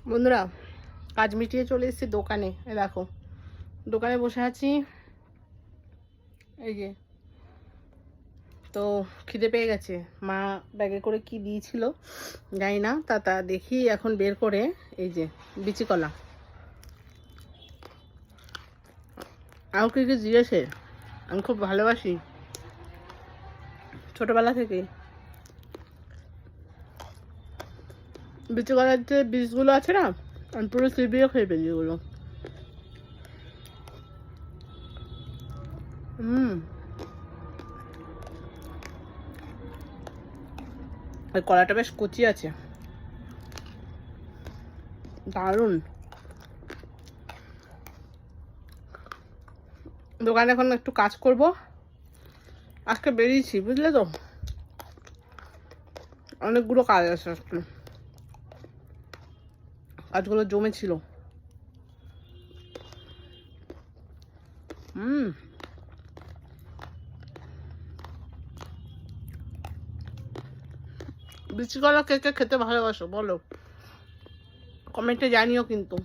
বন্ধুরা, কাজ মিটিয়ে চলে এসেছি দোকানে। দেখো দোকানে বসে আছি, এই যে। তো খিদে পেয়ে গেছে, মা ব্যাগে করে কি দিয়েছিল জানি না, তা দেখি এখন বের করে। এই যে বিচি কলা, আর কি কি দিয়েছে আমি খুব ভালোবাসি ছোটবেলা থেকে। বিচি কলার যে বীজগুলো আছে না, আমি পুরো চিবিয়ে খেয়ে ফেলি ওগুলো। ওই কলাটা বেশ কচি আছে, দারুণ। দোকানে এখন একটু কাজ করব, আজকে বেরিয়েছি বুঝলে তো, অনেকগুলো কাজ আছে আজকে, কাজগুলো জমেছিল। বিচি কলা কে কে খেতে ভালোবাসো বলো, কমেন্টে জানিও কিন্তু।